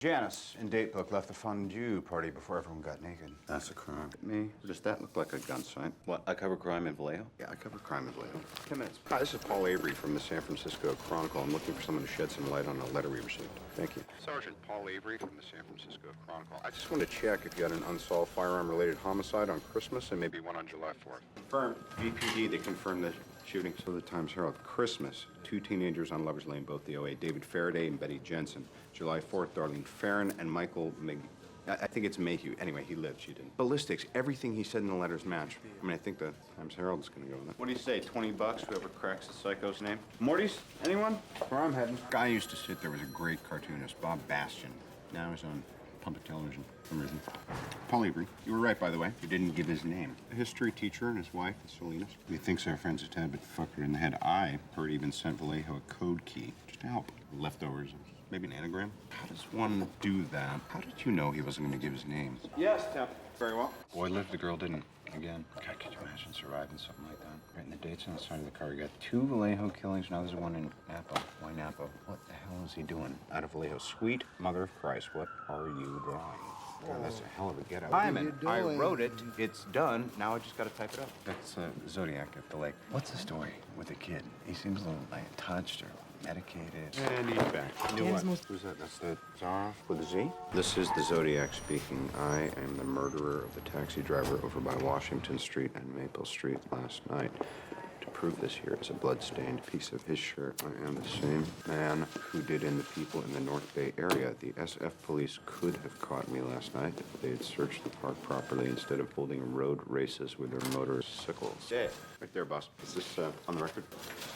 Janice, in date book, left the fondue party before everyone got naked. That's a crime. Me? Does that look like a gun sight? What, I cover crime in Vallejo? Yeah, I cover crime in Vallejo. 10 minutes. Hi, this is Paul Avery from the San Francisco Chronicle. I'm looking for someone to shed some light on a letter we received. Thank you. Sergeant Paul Avery from the San Francisco Chronicle. I just want to check if you had an unsolved firearm-related homicide on Christmas and maybe one on July 4th. Confirmed. VPD, they confirmed the shooting. So the Times Herald. Christmas. 2 teenagers on Lover's Lane, both the OA. David Faraday and Betty Jensen. July 4th, Darlene Farron and Michael I think it's Mayhew. Anyway, he lived, she didn't. Ballistics, everything he said in the letters match. I mean, I think the Times Herald is going to go with it. What do you say, 20 bucks, whoever cracks the psycho's name? Morty's? Anyone? Where I'm heading. Guy used to sit there was a great cartoonist, Bob Bastian. Now he's on public television for some reason. Paul Avery. You were right, by the way. You didn't give his name. A history teacher and his wife, Salinas. He thinks our friend's a tad bit fucker in the head. I heard even sent Vallejo a code key just to help. Leftovers. Maybe an anagram? How does one do that? How did you know he wasn't going to give his name? Yes, Temp. Very well. Boy lived, the girl didn't. Again. God, could you imagine surviving something like that? Writing the dates on the side of the car. You got 2 Vallejo killings, now there's one in Napa. Why Napa? What the hell is he doing out of Vallejo? Sweet mother of Christ, what are you drawing? Oh, that's a hell of a get-out. Hyman, I wrote it. It's done. Now I just got to type it up. That's Zodiac at the lake. What's the story with the kid? He seems a little touched or medicated. And he's back. You know what? Who's that? That's the Czar with a Z? This is the Zodiac speaking. I am the murderer of the taxi driver over by Washington Street and Maple Street last night. To prove this, here is a blood-stained piece of his shirt. I am the same man who did in the people in the North Bay area. The SF police could have caught me last night if they had searched the park properly instead of holding road races with their motorcycles. Dave. Right there, boss. Is this on the record?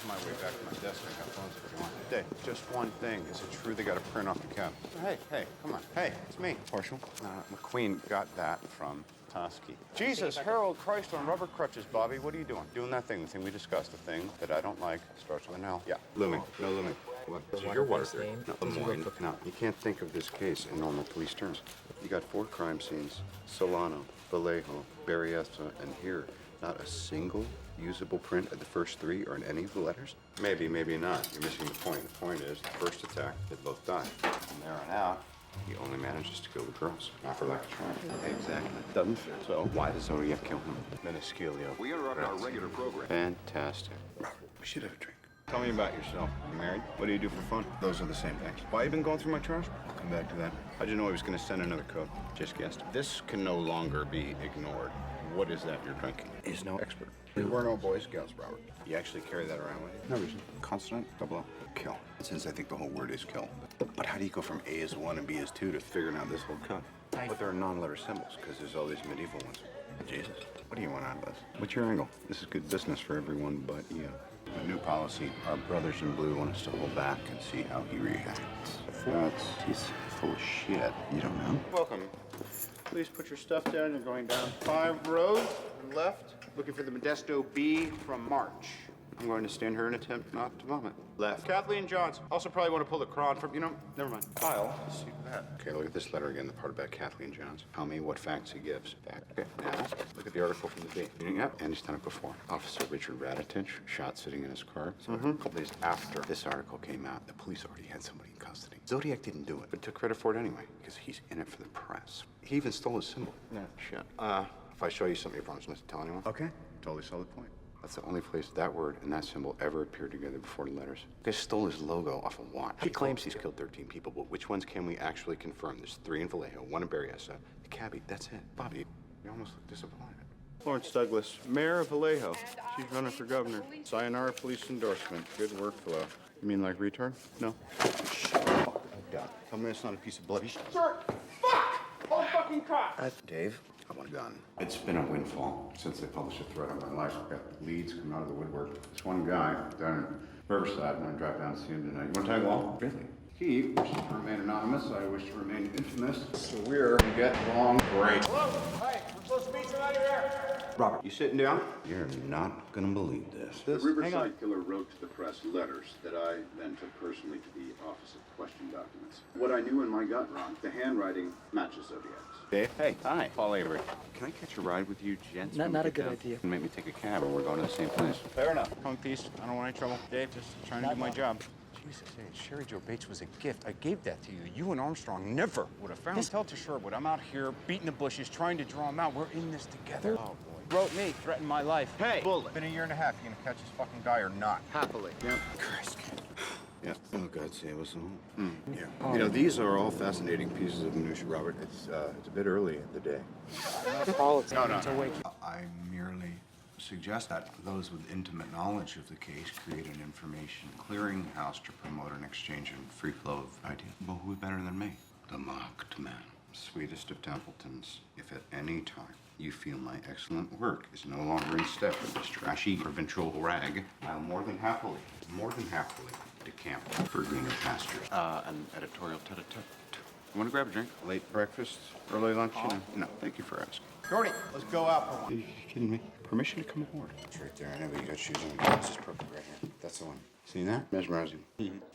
On my way back to my desk, I got phones if you want. Dave, just one thing. Is it true they got a print off the cab? Hey, come on. Hey, it's me. Partial. McQueen got that from Toski. Jesus, Harold Christ on rubber crutches, Bobby. What are you doing? Doing that thing, the thing we discussed, the thing that I don't like, starts with an L. Yeah, looming. No looming. What? This is your water theory. No, Lemoyne. No, you can't think of this case in normal police terms. You got 4 crime scenes. Solano, Vallejo, Berryessa, and here. Not a single usable print of the first 3 or in any of the letters? Maybe, maybe not. You're missing the point. The point is, the first attack, they both died. From there on out, he only manages to kill the girls. Not for lack of trying. Exactly. Doesn't fit. So why does Zodiac kill him? Minusculio. We interrupt our regular program. Fantastic. Robert, we should have a drink. Tell me about yourself. You married? What do you do for fun? Those are the same things. Why you been going through my trash? I'll come back to that. How'd you know I was going to send another code? Just guessed. This can no longer be ignored. What is that you're drinking? He's no expert. There were no Boy Scouts, Robert. You actually carry that around with you? No reason. Consonant, double O. Kill. Since I think the whole word is kill. But how do you go from A as 1 and B as 2 to figuring out this whole cut? But there are non-letter symbols, because there's all these medieval ones. Jesus. What do you want out of this? What's your angle? This is good business for everyone but you. A new policy. Our brothers in blue want us to hold back and see how he reacts. He's full of shit. You don't know? Welcome. Please put your stuff down. You're going down 5 rows and left. Looking for the Modesto B from March. I'm going to stand here and attempt not to vomit. Left. Kathleen Johns. Also probably want to pull the cron from, never mind. Kyle. Let's see that. Okay, look at this letter again, the part about Kathleen Johns. Tell me what facts he gives. Fact. Okay, now, look at the article from the B. Yep, and he's done it before. Officer Richard Raditich, shot sitting in his car. So a couple days after this article came out, the police already had somebody in custody. Zodiac didn't do it, but took credit for it anyway, because he's in it for the press. He even stole his symbol. No. Shit. If I show you something, you promise not to tell anyone? Okay. Totally solid point. That's the only place that word and that symbol ever appeared together before the letters. The guy stole his logo off a watch. He claims he's killed 13 people, but which ones can we actually confirm? There's 3 in Vallejo, 1 in Berryessa, the cabbie, that's it. Bobby, you almost look disappointed. Florence Douglas, mayor of Vallejo. She's running for governor. Sayonara police endorsement. Good workflow. You mean like retard? No. Shut up. Tell me it's not a piece of bloody shit. Sir, fuck! All fucking cops! Dave? I want a gun. It's been a windfall since they published a threat on my life. I've got leads coming out of the woodwork. This one guy down in Riverside, when I drive down to see him tonight. You want to tag along? Really? He wishes to remain anonymous. I wish to remain infamous. So we're gonna get along great. Hello? Hi, we're supposed to meet tonight here. Robert, you sitting down? You're not gonna believe this. The Riverside killer wrote to the press letters that I then took personally to the Office of Question documents. What I knew in my gut, Ron, the handwriting matches Zodiac's. Dave? Hey, hi, Paul Avery. Can I catch a ride with you, gents? Not a good idea. Make me take a cab or we're going to the same place. Fair enough. Punk piece. I don't want any trouble. Dave, just trying to do my job. Jesus, hey, Sherry Joe Bates was a gift. I gave that to you. You and Armstrong never would have found it. Tell to Sherwood, I'm out here beating the bushes, trying to draw him out. We're in this together. Oh, boy. Wrote me, threatened my life. Hey, bullet. Been a year and a half. You gonna catch this fucking guy or not? Happily. Yep. Christ. Yeah. Oh, God save us all. Yeah. You know, these are all fascinating pieces of minutia, Robert. It's a bit early in the day. No. I merely suggest that those with intimate knowledge of the case create an information clearinghouse to promote an exchange and free flow of ideas. Well, who better than me? The marked man, sweetest of Templetons. If at any time you feel my excellent work is no longer in step with this trashy provincial rag, I'll more than happily decamp for greener pastures. An editorial tete-a-tete. You want to grab a drink? Late breakfast? Early lunch? You know? No, thank you for asking. Shorty, let's go out. Are you kidding me? Permission to come aboard. It's right there. I know you got shoes on. This is perfect right here. That's the one. Seen that? Mesmerizing.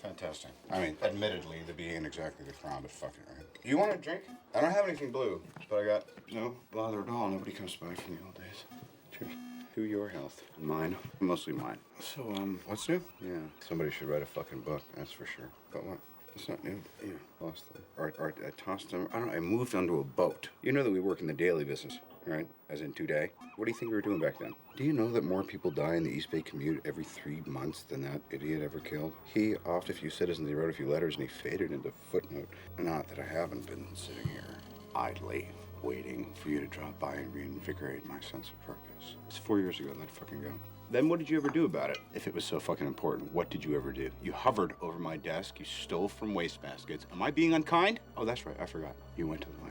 Fantastic. I mean, admittedly, the being exactly the crowd of fucking right. You want a drink? I don't have anything blue, but I got no bother at all. Nobody comes by from the old days. Cheers. To your health. Mine. Mostly mine. So, what's new? Yeah, somebody should write a fucking book, that's for sure. But what? It's not new. Yeah, lost them. Or I tossed them. I don't know, I moved onto a boat. You know that we work in the daily business, right? As in today. What do you think we were doing back then? Do you know that more people die in the East Bay commute every 3 months than that idiot ever killed? He offed a few citizens, he wrote a few letters, and he faded into footnote. Not that I haven't been sitting here idly waiting for you to drop by and reinvigorate my sense of purpose. It's 4 years ago, let it fucking go. Then what did you ever do about it? If it was so fucking important, what did you ever do? You hovered over my desk, you stole from wastebaskets. Am I being unkind? Oh, that's right, I forgot. You went to the